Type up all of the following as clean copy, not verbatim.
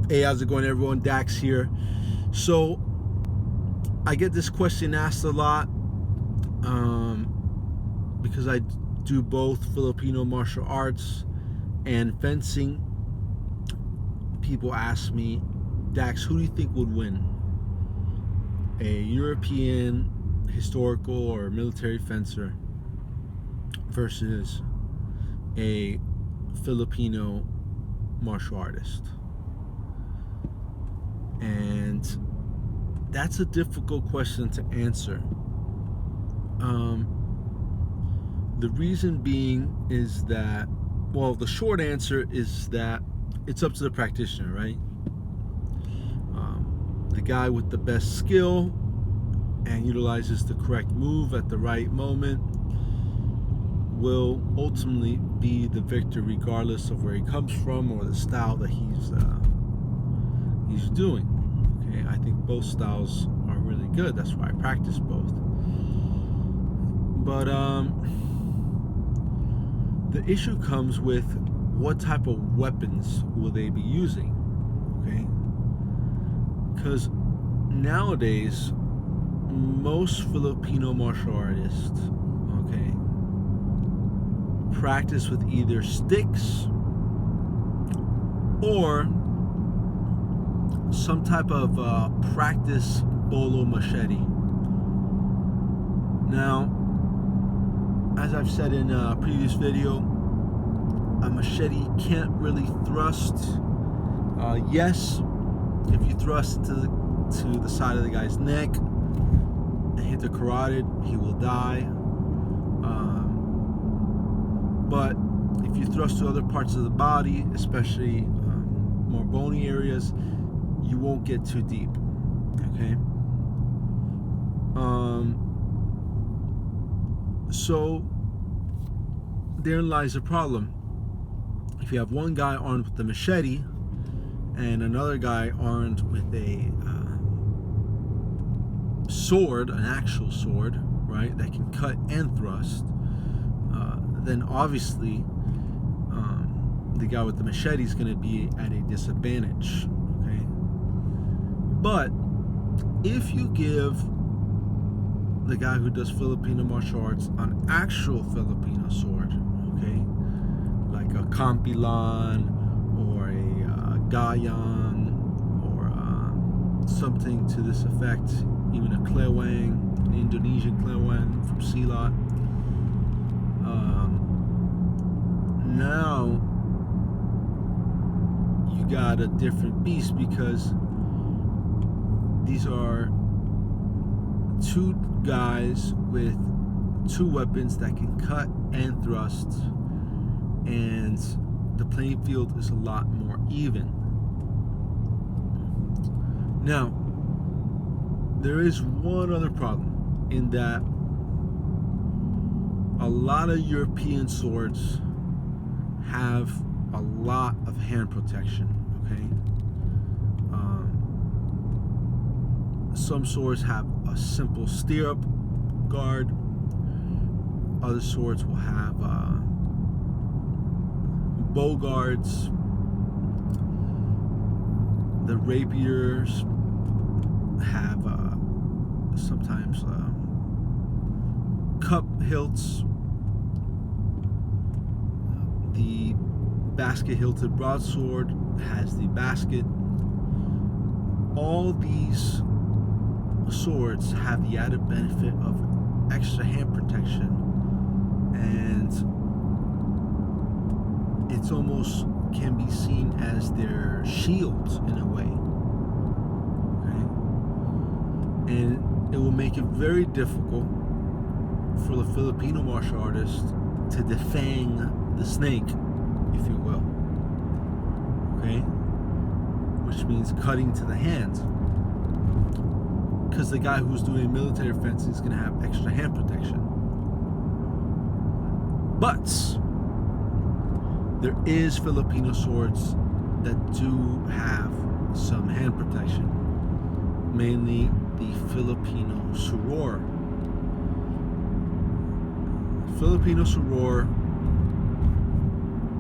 Hey, how's it going, everyone? Dax here. So, I get this question asked a lot because I do both Filipino martial arts and fencing. People ask me, Dax, who do you think would win? A European historical or military fencer versus a Filipino martial artist? And that's a difficult question to answer. The reason being is that, well, the short answer is that it's up to the practitioner, right? The guy with the best skill and utilizes the correct move at the right moment will ultimately be the victor, regardless of where he comes from or the style that he's doing. Okay, I think both styles are really good. That's why I practice both. But the issue comes with what type of weapons will they be using. Okay, because nowadays most Filipino martial artists, okay, practice with either sticks or some type of practice bolo machete. Now, as I've said in a previous video, a machete can't really thrust. Yes, if you thrust to the side of the guy's neck and hit the carotid, he will die. But if you thrust to other parts of the body, especially more bony areas, you won't get too deep. Okay. So therein lies the problem. If you have one guy armed with the machete and another guy armed with a sword, an actual sword, right, that can cut and thrust, then obviously the guy with the machete is going to be at a disadvantage. Okay. But if you give the guy who does Filipino martial arts an actual Filipino sword, okay, like a kampilan or a gayang or something to this effect, even a klewang, an Indonesian klewang from Silat. Now you got a different beast, because these are two guys with two weapons that can cut and thrust, and the playing field is a lot more even. Now, there is one other problem, in that a lot of European swords have a lot of hand protection. Okay, some swords have a simple stirrup guard. Other swords will have bow guards. The rapiers have sometimes cup hilts. The basket-hilted broadsword has the basket. All these swords have the added benefit of extra hand protection, and it's almost can be seen as their shields in a way. Okay? And it will make it very difficult for the Filipino martial artist to defang the snake, if you will. Okay? Which means cutting to the hands. Because the guy who's doing military fencing is going to have extra hand protection. But there is Filipino swords that do have some hand protection, mainly the Filipino soror. Filipino soror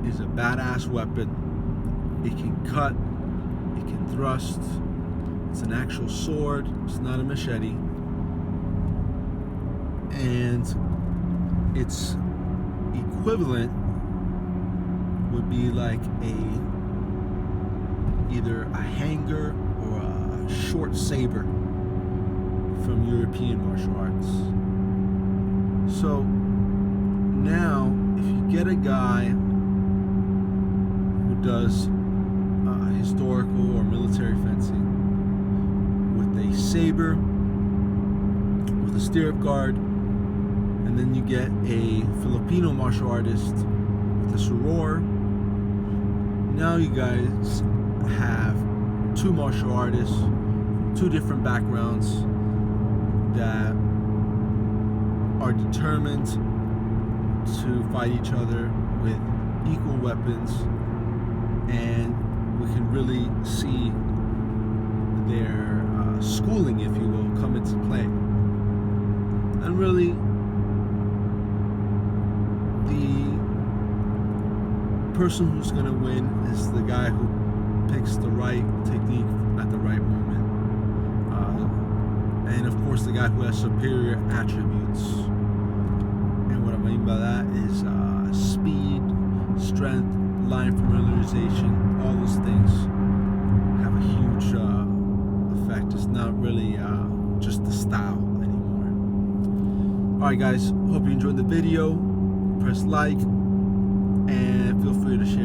is a badass weapon. It can cut It can thrust. It's an actual sword. It's not a machete. And its equivalent would be like either a hanger or a short saber from European martial arts. So now, if you get a guy who does historical or military fencing with a saber, with a stirrup guard, and then you get a Filipino martial artist with a soror, now you guys have two martial artists from two different backgrounds that are determined to fight each other with equal weapons, and we can really see their schooling, if you will, come into play. And really, the person who's going to win is the guy who picks the right technique at the right moment. And of course, the guy who has superior attributes. And what I mean by that is speed, strength, line familiarization, all those things have a huge effect. It's not really just the style anymore. Alright guys, hope you enjoyed the video. Press like and feel free to share